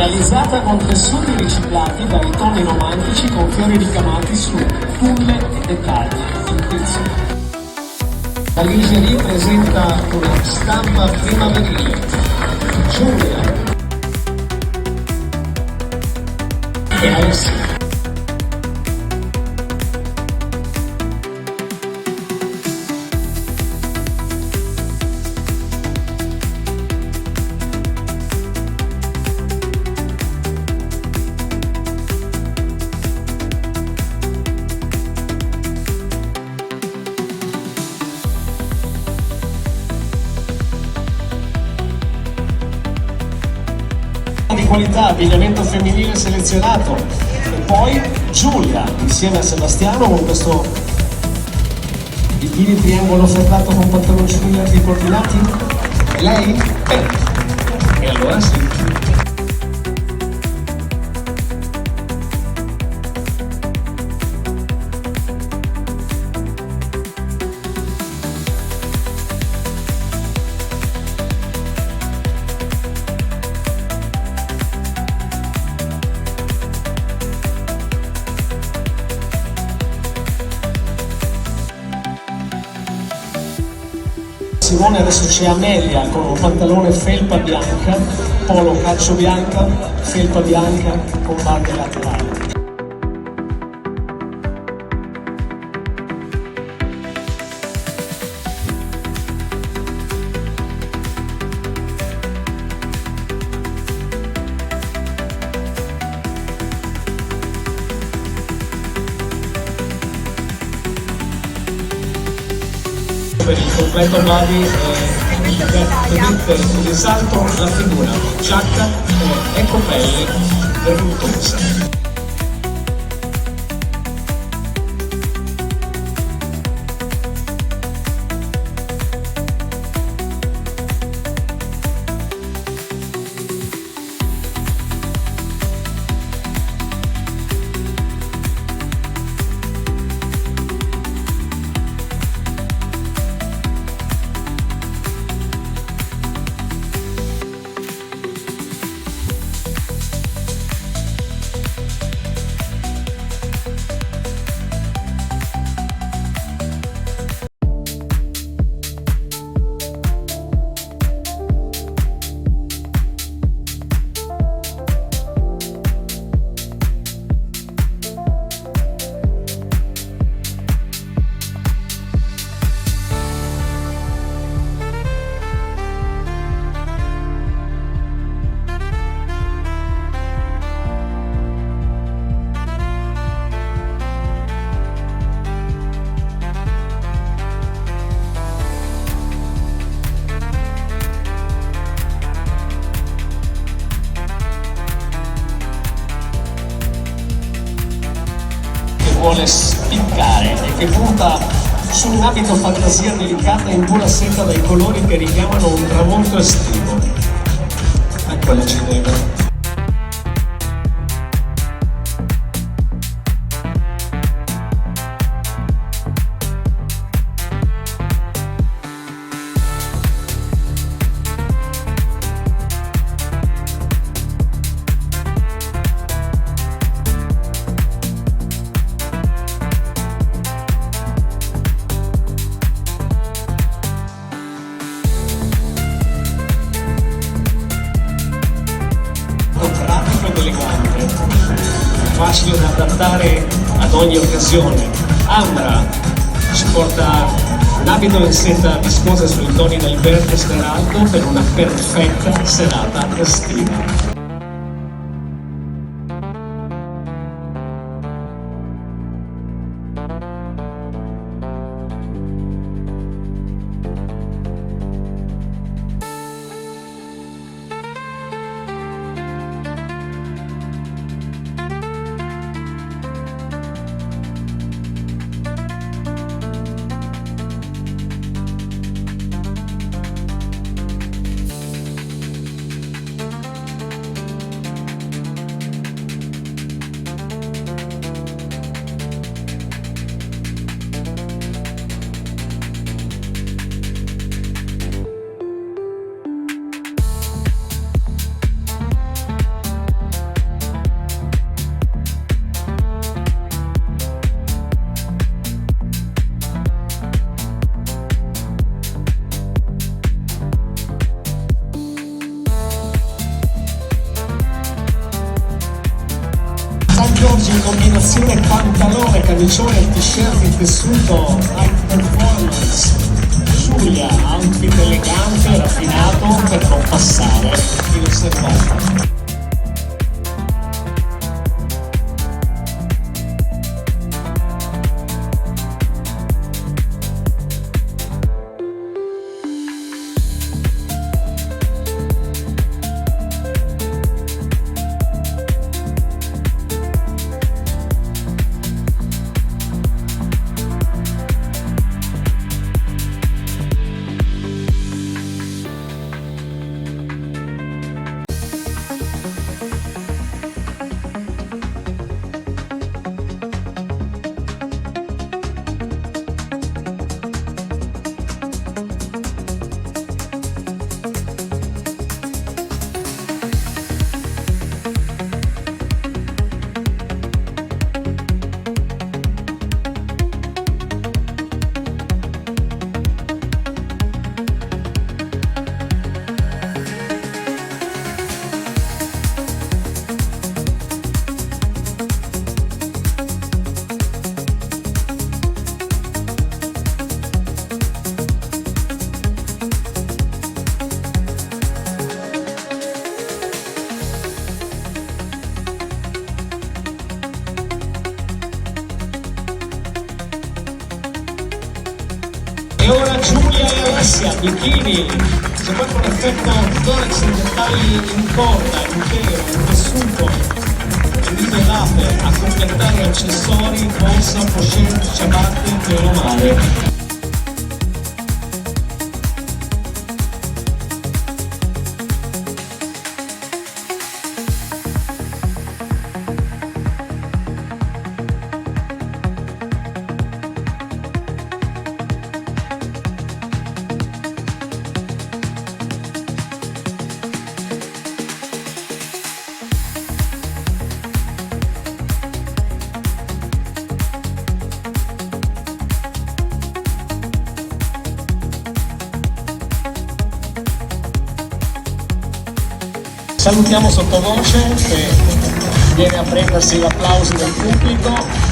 realizzata con tessuti riciclati dai toni romantici con fiori ricamati su tulle e dettagli fittizi. La lingerie presenta una stampa primaverile. Giulia e Alessia. Di qualità, abbigliamento femminile selezionato, e poi Giulia insieme a Sebastiano con questo bikini triangolo ferrato con pantaloncini larghi coordinati. E lei? E allora sì. Simone, adesso c'è Amelia con un pantalone felpa bianca, polo calcio bianca, felpa bianca con bande laterali. Per il completo body vedete in risalto la figura, giacca e copelle verrucosa. Vuole spiccare e che punta su un abito fantasia delicata in pura seta dai colori che richiamano un tramonto estivo. Ecco le cinema. Elegante, facile da adattare ad ogni occasione. Ambra ci porta un abito in seta viscosa sui toni del verde smeraldo per una perfetta serata estiva. oggi in combinazione pantalone, camicione e t-shirt in tessuto high performance. Giulia, outfit elegante e raffinato per non passare inosservato. E ora Giulia e Alessia, bikini, c'è proprio un effetto thorax in dettagli in corda, intero, in tessuto, in nivellate, a completare accessori, borsa, pochette, ciabatte, meno male. Salutiamo sottovoce che viene a prendersi l'applauso del pubblico.